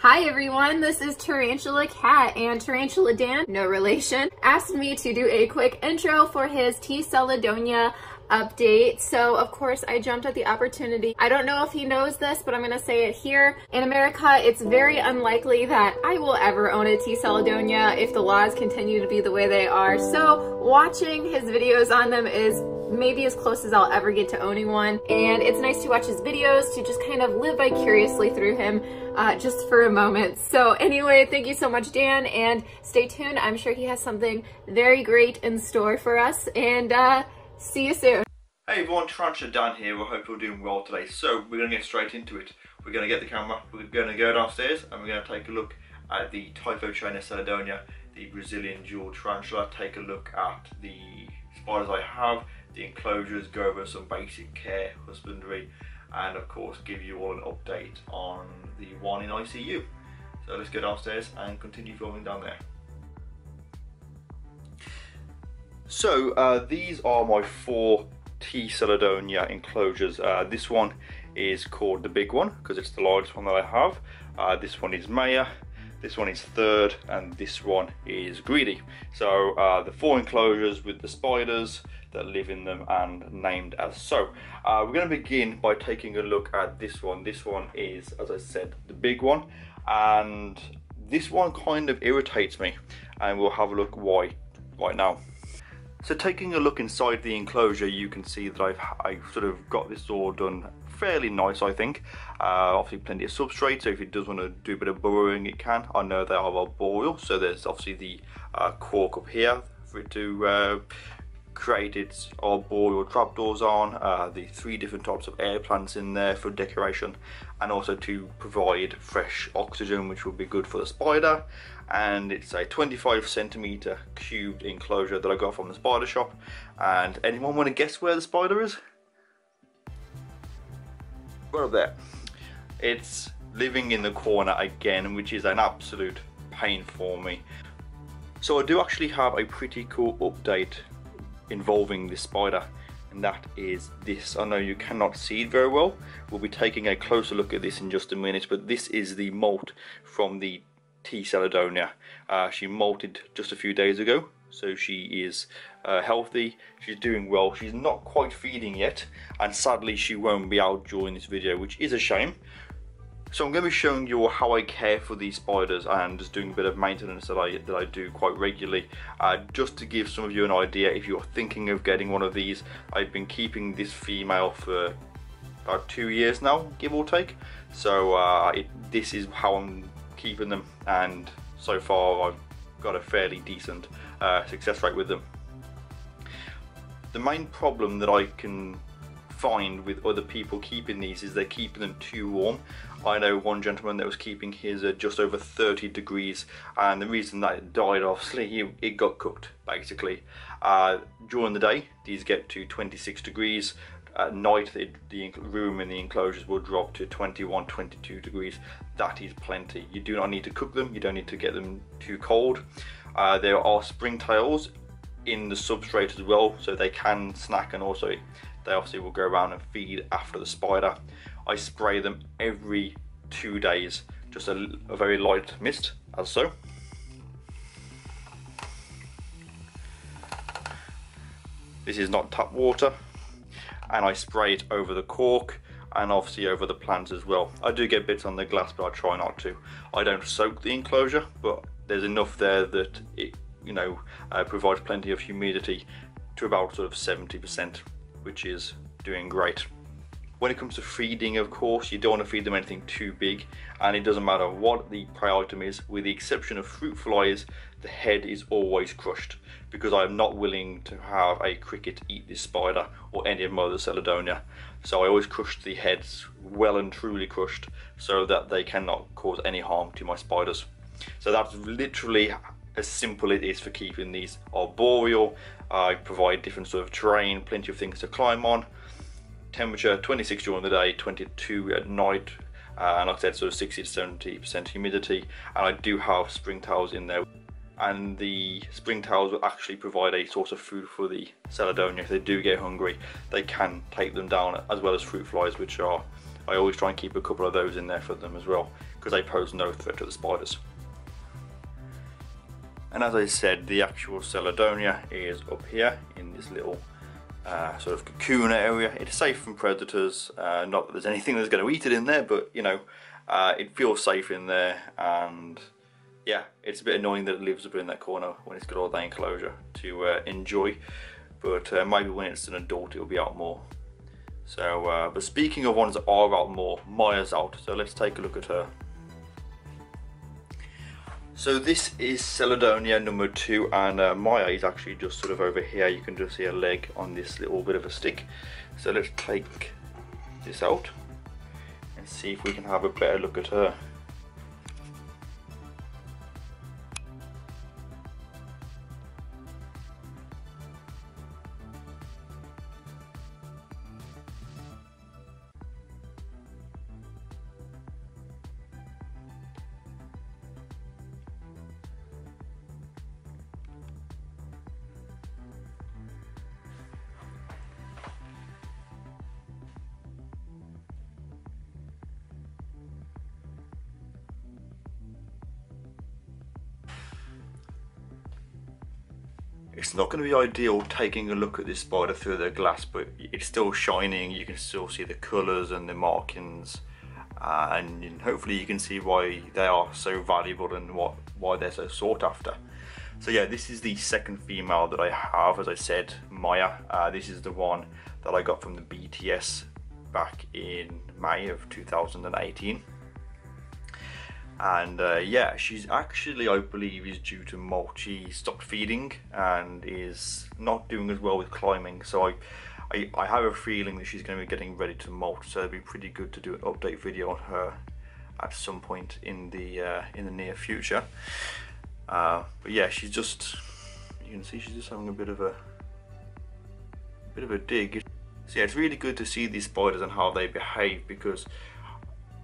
Hi everyone, this is Tarantula Cat, and TarantulaDan, no relation, asked me to do a quick intro for his Seladonia update. So of course I jumped at the opportunity. I don't know if he knows this, but I'm gonna say it here. In America, it's very unlikely that I will ever own a Seladonia if the laws continue to be the way they are. So watching his videos on them is maybe as close as I'll ever get to owning one, and it's nice to watch his videos, to just kind of live vicariously through him just for a moment. So anyway, thank you so much, Dan, and stay tuned. I'm sure he has something very great in store for us, and see you soon. Hey everyone, TarantulaDan here. I hope you're doing well today. So we're going to get straight into it. We're going to get the camera, we're going to go downstairs, and we're going to take a look at the typhoid trainer Cydonia, the Brazilian jewel tarantula, take a look at the spiders I have, the enclosures, go over some basic care, husbandry, and of course give you all an update on the one in ICU. So let's go downstairs and continue filming down there. So these are my 4 Seladonia enclosures. This one is called the big one because it's the largest one that I have. This one is Maya, this one is Third, and this one is Greedy. So the 4 enclosures with the spiders that live in them and named as so. We're going to begin by taking a look at this one. This one is, as I said, the big one, and this one kind of irritates me, and we'll have a look why right now. So taking a look inside the enclosure, you can see that I've sort of got this all done fairly nice, I think. Obviously plenty of substrate, so if it does want to do a bit of burrowing, it can. I know they are arboreal, so there's obviously the cork up here for it to create its arboreal trapdoors on, the 3 different types of air plants in there for decoration, and also to provide fresh oxygen, which will be good for the spider. And it's a 25 centimeter cubed enclosure that I got from the spider shop. And anyone want to guess where the spider is? Right up there. It's living in the corner again, which is an absolute pain for me. So I do actually have a pretty cool update involving this spider, and that is this. I know you cannot see it very well. We'll be taking a closer look at this in just a minute, but this is the molt from the Seladonia. She molted just a few days ago, so she is healthy, she's doing well. She's not quite feeding yet, and sadly she won't be out during this video, which is a shame. So I'm going to be showing you how I care for these spiders and just doing a bit of maintenance that I do quite regularly, just to give some of you an idea. If you're thinking of getting one of these, I've been keeping this female for about 2 years now, give or take. So this is how I'm keeping them, and so far I've got a fairly decent success rate with them. The main problem that I can find with other people keeping these is they're keeping them too warm. I know one gentleman that was keeping his at just over 30 degrees, and the reason that it died, obviously, it got cooked basically. During the day these get to 26 degrees. At night the room in the enclosures will drop to 21, 22 degrees. That is plenty. You do not need to cook them, you don't need to get them too cold. There are springtails in the substrate as well, so they can snack, and also they obviously will go around and feed after the spider. I spray them every 2 days, just a very light mist, as so. This is not tap water, and I spray it over the cork and obviously over the plants as well. I do get bits on the glass, but I try not to. I don't soak the enclosure, but there's enough there that it, provides plenty of humidity to about sort of 70%, which is doing great. When it comes to feeding, of course, you don't want to feed them anything too big, and it doesn't matter what the prey item is. With the exception of fruit flies, the head is always crushed, because I am not willing to have a cricket eat this spider or any of my other Seladonia. So I always crush the heads, well and truly crushed, so that they cannot cause any harm to my spiders. So that's literally as simple it is for keeping these arboreal. I provide different sort of terrain, plenty of things to climb on. Temperature 26 during the day, 22 at night, and like I said, sort of 60 to 70% humidity. And I do have springtails in there, and the springtails will actually provide a source of food for the Seladonia. If they do get hungry, they can take them down, as well as fruit flies, which are I always try and keep a couple of those in there for them as well, because they pose no threat to the spiders. And as I said, the actual Seladonia is up here in this little sort of cocoon area. It's safe from predators, not that there's anything that's going to eat it in there, but you know, it feels safe in there. And yeah, it's a bit annoying that it lives up in that corner when it's got all that enclosure to enjoy, but maybe when it's an adult it'll be out more. So but speaking of ones that are out more, Maya's out, so let's take a look at her. So this is Seladonia number 2, and Maya is actually just sort of over here. You can just see a leg on this little bit of a stick. So let's take this out and see if we can have a better look at her. It's not going to be ideal taking a look at this spider through the glass, but it's still shining. You can still see the colours and the markings, and hopefully you can see why they are so valuable and why they're so sought after. So yeah, this is the second female that I have, as I said, Maya. This is the one that I got from the BTS back in May of 2018. And yeah, she's actually, I believe, is due to moult. She stopped feeding and is not doing as well with climbing, so I have a feeling that she's going to be getting ready to molt, so it'd be pretty good to do an update video on her at some point in the near future. But yeah, she's just, you can see she's just having a bit of a dig. So yeah, it's really good to see these spiders and how they behave, because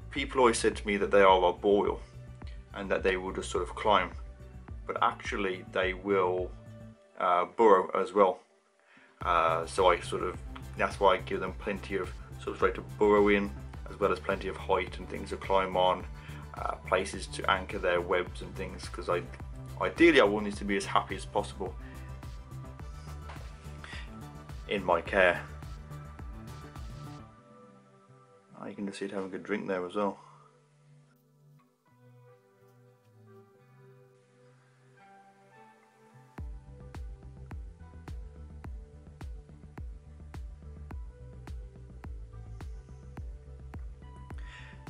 people always said to me that they are arboreal and that they will just sort of climb, but actually they will burrow as well. So that's why I give them plenty of substrate to burrow in, as well as plenty of height and things to climb on, places to anchor their webs and things, because ideally I want these to be as happy as possible in my care. You can just see it having a good drink there as well.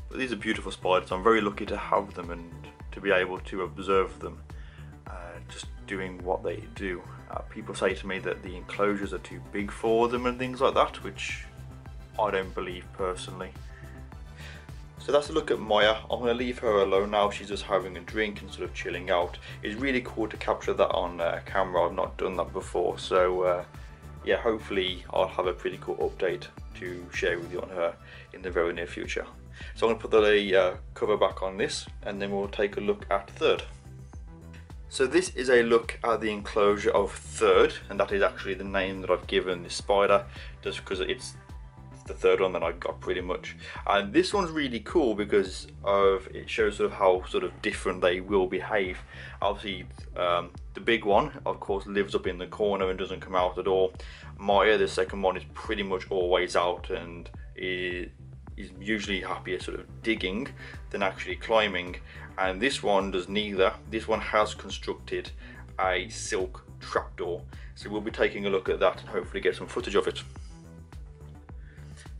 But these are beautiful spiders. I'm very lucky to have them and to be able to observe them just doing what they do. People say to me that the enclosures are too big for them and things like that, which I don't believe personally. So that's a look at Maya. I'm going to leave her alone now. She's just having a drink and sort of chilling out. It's really cool to capture that on camera. I've not done that before, so yeah, hopefully I'll have a pretty cool update to share with you on her in the very near future. So I'm going to put the cover back on this, and then we'll take a look at Third. So this is a look at the enclosure of Third, and that is actually the name that I've given this spider, just because it's the third one that I got pretty much. And this one's really cool because it shows sort of how sort of different they will behave. Obviously the big one of course lives up in the corner and doesn't come out at all. Maya, the second one, is pretty much always out and is usually happier sort of digging than actually climbing, and this one does neither. This one has constructed a silk trapdoor, so we'll be taking a look at that and hopefully get some footage of it.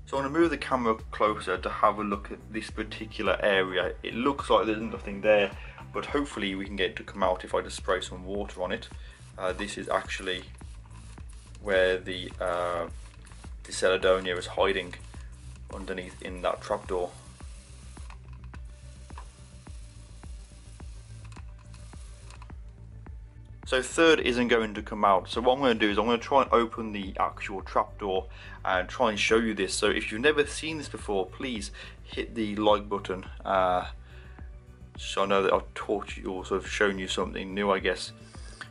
So I'm going to move the camera closer to have a look at this particular area. It looks like there's nothing there, but hopefully we can get it to come out if I just spray some water on it. This is actually where the Seladonia is hiding underneath in that trapdoor. So Third isn't going to come out, so what I'm going to do is I'm going to try and open the actual trapdoor and try and show you this. So if you've never seen this before, please hit the like button, so I know that I've taught you or sort of shown you something new, I guess.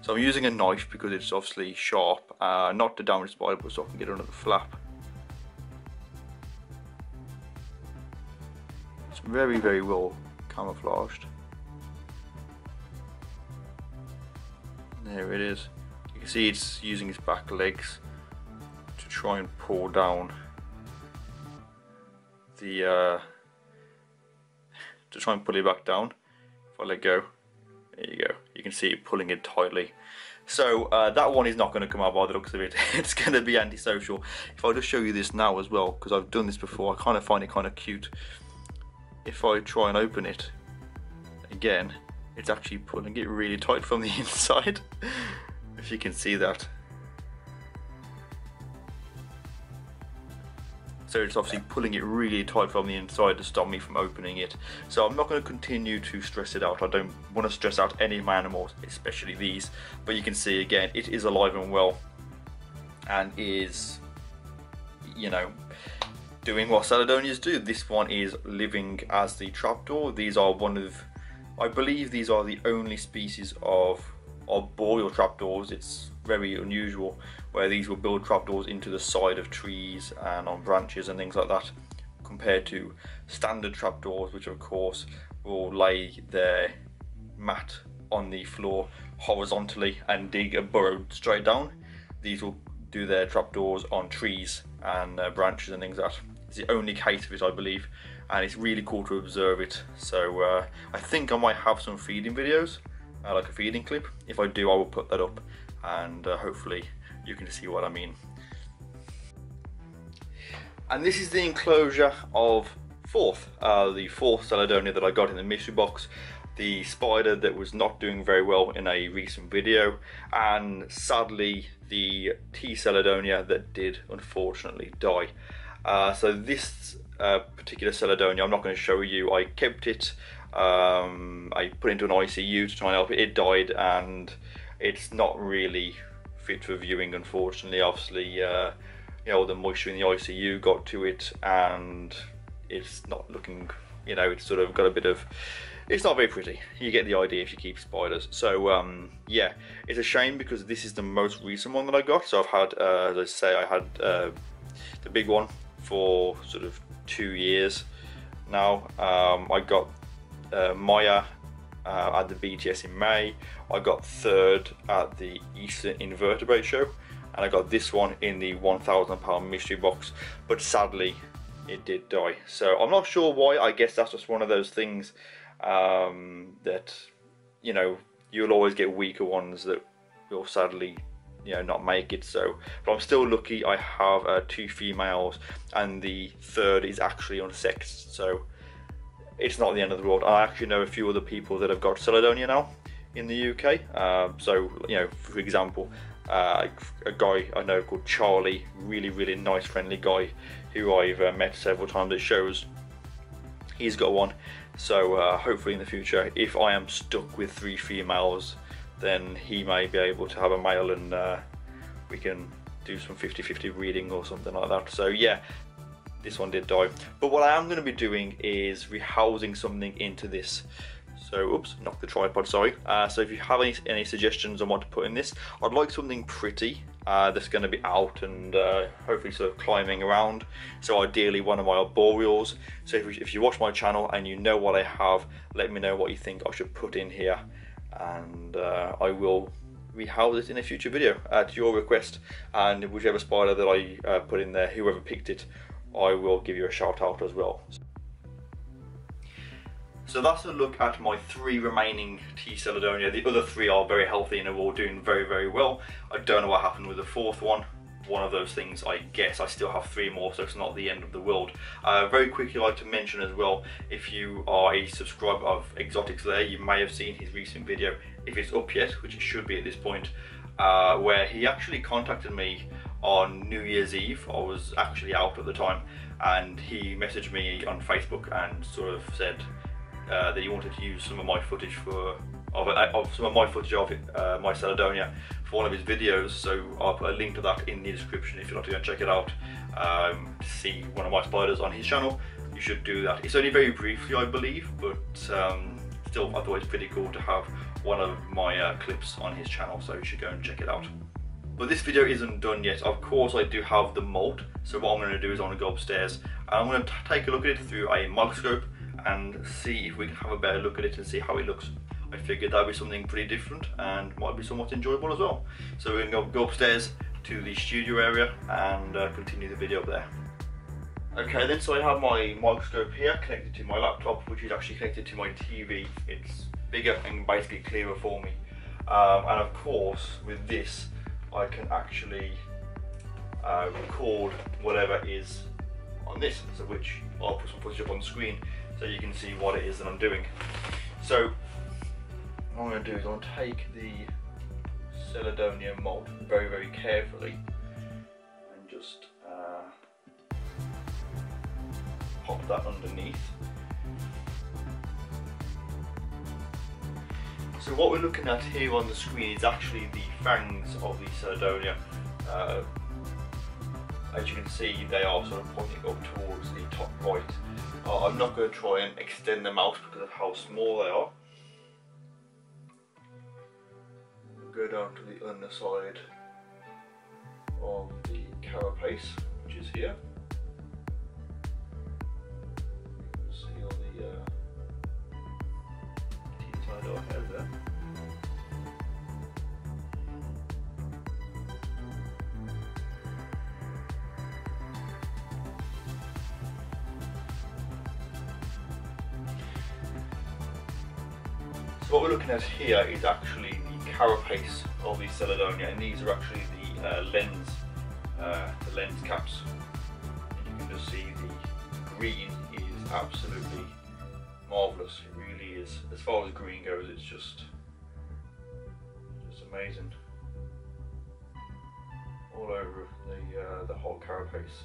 So I'm using a knife because it's obviously sharp, not to damage the spider, but so I can get it under the flap. very, very well camouflaged. There it is. You can see it's using its back legs to try and pull down the to try and pull it back down. If I let go, there you go. You can see it pulling it tightly. So that one is not going to come out by the looks of it. It's going to be antisocial. If I just show you this now as well, because I've done this before, I kind of find it kind of cute. If I try and open it again, it's actually pulling it really tight from the inside. If you can see that. So it's obviously pulling it really tight from the inside to stop me from opening it. So I'm not going to continue to stress it out. I don't want to stress out any of my animals, especially these. But you can see again, it is alive and well, and is, you know, doing what Seladonias do. This one is living as the trapdoor. These are one of, I believe these are the only species of arboreal trapdoors. It's very unusual where these will build trapdoors into the side of trees and on branches and things like that, compared to standard trapdoors, which of course will lay their mat on the floor horizontally and dig a burrow straight down. These will do their trapdoors on trees and branches and things like that. It's the only case of it, I believe, and it's really cool to observe it. So I think I might have some feeding videos, like a feeding clip. If I do, I will put that up, and hopefully you can see what I mean. And this is the enclosure of the fourth Seladonia that I got in the mystery box. The spider that was not doing very well in a recent video, and sadly the T Seladonia that did unfortunately die. So this particular Seladonia, I'm not going to show you. I kept it, I put it into an ICU to try and help it. It died, and it's not really fit for viewing, unfortunately. Obviously, you know, the moisture in the ICU got to it, and it's not looking, you know, it's sort of got a bit of, it's not very pretty. You get the idea if you keep spiders. So yeah, it's a shame because this is the most recent one that I got. So I've had, as I say, I had the big one for sort of 2 years now. I got Maya at the BTS in May. I got third at the Eastern Invertebrate Show, and I got this one in the £1,000 mystery box, but sadly it did die. So I'm not sure why. I guess that's just one of those things that, you know, you'll always get weaker ones that will sadly, you know, not make it. So, but I'm still lucky. I have 2 females, and the third is actually unsexed, so it's not the end of the world. I actually know a few other people that have got Seladonia now in the UK. So, you know, for example, a guy I know called Charlie, really nice, friendly guy who I've met several times at shows. He's got one. So hopefully in the future, if I am stuck with 3 females, then he may be able to have a male, and we can do some 50-50 breeding or something like that. So yeah, this one did die. But what I am going to be doing is rehousing something into this. So, oops, knocked the tripod, sorry. So if you have any suggestions on what to put in this, I'd like something pretty that's going to be out and hopefully sort of climbing around. So ideally one of my arboreals. So if you watch my channel and you know what I have, let me know what you think I should put in here, and I will rehouse it in a future video at your request. And whichever spider that I put in there, whoever picked it, I will give you a shout out as well. So that's a look at my 3 remaining T Seladonia. The other 3 are very healthy and are all doing very well. I don't know what happened with the 4th one. One of those things, I guess. I still have 3 more, so it's not the end of the world. Very quickly, I'd like to mention as well, if you are a subscriber of Exotics there, you may have seen his recent video, if it's up yet, which it should be at this point, where he actually contacted me on New Year's Eve. I was actually out at the time, and he messaged me on Facebook and sort of said that he wanted to use some of my footage of my Seladonia for one of his videos. So I'll put a link to that in the description if you'd like to go and check it out. To see one of my spiders on his channel, you should do that. It's only very briefly, I believe, but still I thought it's pretty cool to have one of my clips on his channel, so you should go and check it out. But this video isn't done yet. Of course, I do have the moult. So what I'm going to do is I'm going to go upstairs and I'm going to take a look at it through a microscope and see if we can have a better look at it and see how it looks. I figured that'd be something pretty different and might be somewhat enjoyable as well. So we're going to go upstairs to the studio area and continue the video up there. Okay then, so I have my microscope here connected to my laptop, which is actually connected to my TV. It's bigger and basically clearer for me. And of course, with this, I can actually record whatever is on this, so which I'll put some footage up on the screen so you can see what it is that I'm doing. So what I'm going to do is I'm going to take the Seladonia moult very, very carefully and just pop that underneath. So what we're looking at here on the screen is actually the fangs of the Cydonia. As you can see, they are sort of pointing up towards the top right. I'm not going to try and extend them out because of how small they are. We'll go down to the underside of the carapace, which is here. You can see all the teeth inside our head there. So what we're looking at here is actually the carapace of the Seladonia, and these are actually the lens caps. And you can just see the green is absolutely marvellous. It really is. As far as green goes, it's just amazing. All over the whole carapace.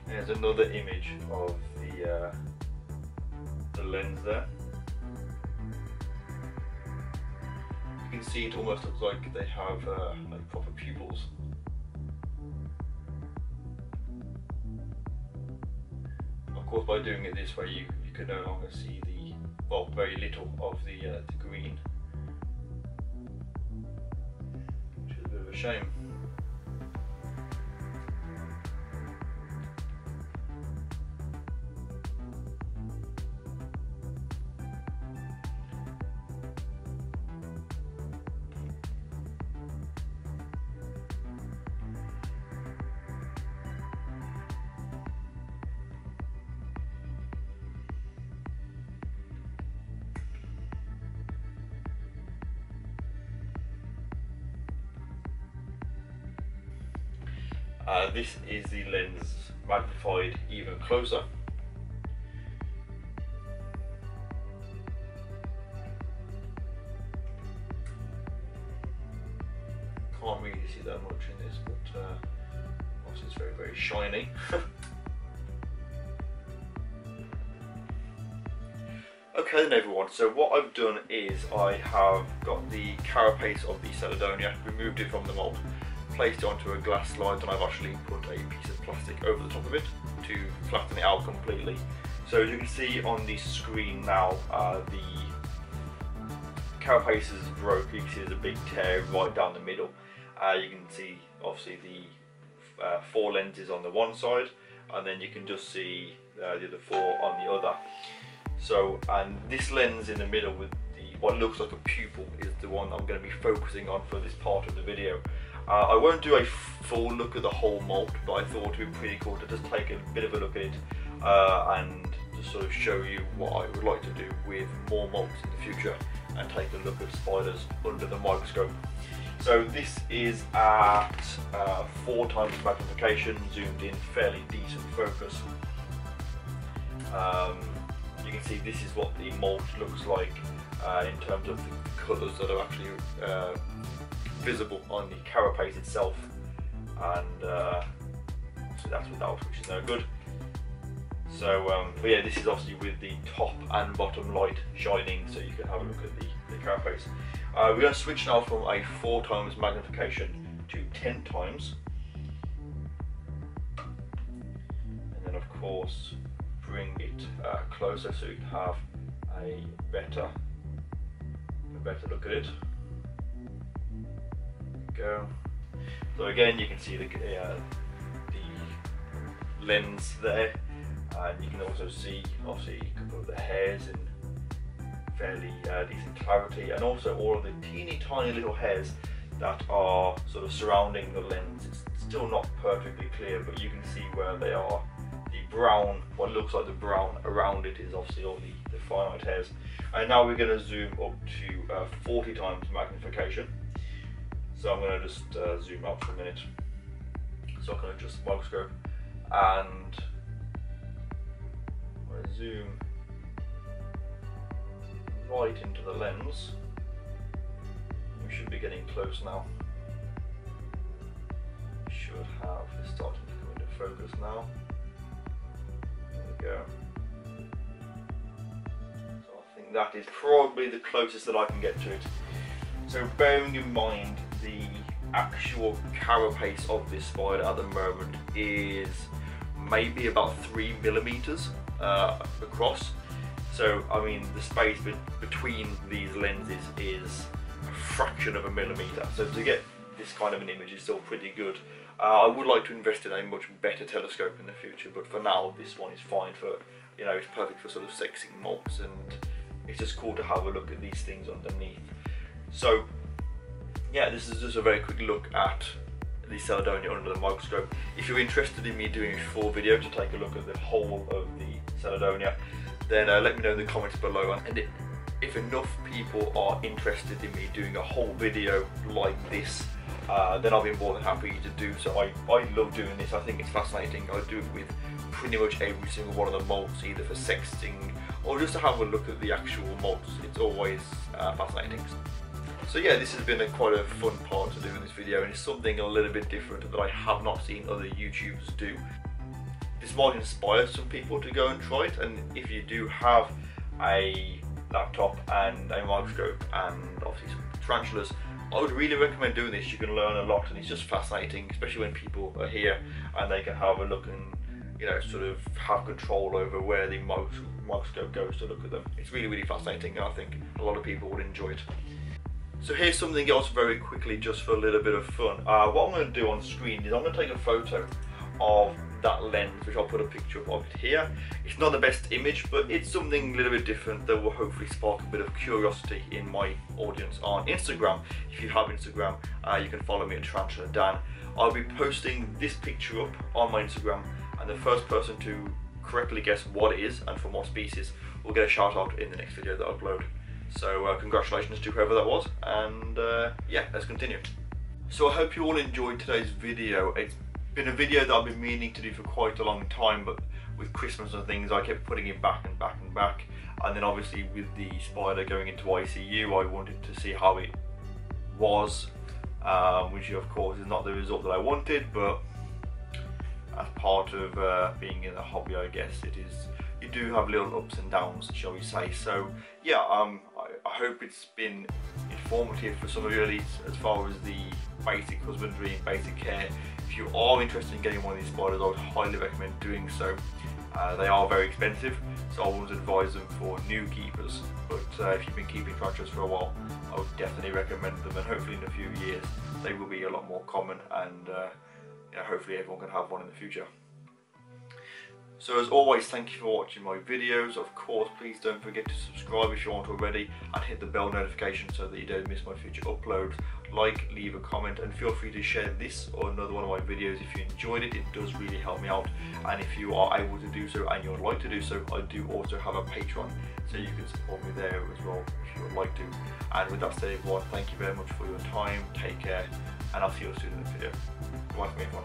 There's another image of the lens there. You can see it almost looks like they have like proper pupils. Of course, by doing it this way, you can no longer see the, well, very little of the green, which is a bit of a shame. This is the lens magnified even closer. Can't really see that much in this, but obviously it's very, very shiny. Okay then everyone, so what I've done is I have got the carapace of the Cydonia, removed it from the mould, placed it onto a glass slide, and I've actually put a piece of plastic over the top of it to flatten it out completely. So as you can see on the screen now, the carapace is broke. You can see there's a big tear right down the middle. You can see obviously the 4 lenses on the one side, and then you can just see the other 4 on the other. So, and this lens in the middle with the what looks like a pupil is the one I'm going to be focusing on for this part of the video. I won't do a full look at the whole moult, but I thought it would be pretty cool to just take a bit of a look at it and just sort of show you what I would like to do with more moults in the future and take a look at spiders under the microscope. So this is at 4 times magnification, zoomed in, fairly decent focus. You can see this is what the moult looks like in terms of the colours that are actually visible on the carapace itself, and so that's without, which is no good. So but yeah, this is obviously with the top and bottom light shining, so you can have a look at the carapace. We're going to switch now from a 4 times magnification to 10 times, and then of course bring it closer so you can have a better look at it. Go. So again, you can see the lens there, and you can also see obviously a couple of the hairs in fairly decent clarity, and also all of the teeny tiny little hairs that are sort of surrounding the lens. It's still not perfectly clear, but you can see where they are. The brown, what looks like the brown around it, is obviously all the finite hairs. And now we're going to zoom up to 40 times magnification. So I'm going to just zoom out for a minute. So I can adjust the microscope, and I'm going to zoom right into the lens. We should be getting close now. We should have, it's starting to come into focus now. There we go. So I think that is probably the closest that I can get to it. So bearing in mind the actual carapace of this spider at the moment is maybe about 3 millimeters across. So I mean the space between these lenses is a fraction of a millimeter. So to get this kind of an image is still pretty good. I would like to invest in a much better telescope in the future, but for now this one is fine for, you know, it's perfect for sort of sexing moults, and it's just cool to have a look at these things underneath. So yeah, this is just a very quick look at the Seladonia under the microscope. If you're interested in me doing a full video to take a look at the whole of the Cydonia, then let me know in the comments below. And if enough people are interested in me doing a whole video like this, then I'll be more than happy to do so. I love doing this. I think it's fascinating. I do it with pretty much every single one of the moults, either for sexting or just to have a look at the actual moults. It's always fascinating. So yeah, this has been quite a fun part to do in this video, and it's something a little bit different that I have not seen other YouTubers do. This might inspire some people to go and try it, and if you do have a laptop and a microscope and obviously some tarantulas, I would really recommend doing this. You can learn a lot, and it's just fascinating, especially when people are here and they can have a look and, you know, sort of have control over where the microscope goes to look at them. It's really, really fascinating, and I think a lot of people would enjoy it. So here's something else very quickly, just for a little bit of fun. What I'm going to do on screen is I'm going to take a photo of that lens, which I'll put a picture of it here. It's not the best image, but it's something a little bit different that will hopefully spark a bit of curiosity in my audience on Instagram. If you have Instagram, you can follow me at TarantulaDan. I'll be posting this picture up on my Instagram, and the first person to correctly guess what it is and from what species will get a shout out in the next video that I upload. So congratulations to whoever that was, and yeah, let's continue. So I hope you all enjoyed today's video. It's been a video that I've been meaning to do for quite a long time, but with Christmas and things I kept putting it back and back and back, and then obviously with the spider going into ICU I wanted to see how it was, which of course is not the result that I wanted, but as part of being in the hobby, I guess it is. You do have little ups and downs, shall we say. So yeah, I hope it's been informative for some of you, at least as far as the basic husbandry and basic care. If you are interested in getting one of these spiders, I would highly recommend doing so. They are very expensive, so I wouldn't advise them for new keepers, but if you've been keeping tarantulas for a while, I would definitely recommend them, and hopefully in a few years they will be a lot more common, and you know, hopefully everyone can have one in the future. So as always, thank you for watching my videos. Of course, please don't forget to subscribe if you aren't already, and hit the bell notification so that you don't miss my future uploads. Like, leave a comment, and feel free to share this or another one of my videos if you enjoyed it. It does really help me out, and if you are able to do so and you would like to do so, I do also have a Patreon, so you can support me there as well if you would like to. And with that said, everyone, thank you very much for your time. Take care, and I'll see you soon in the video. Bye from everyone.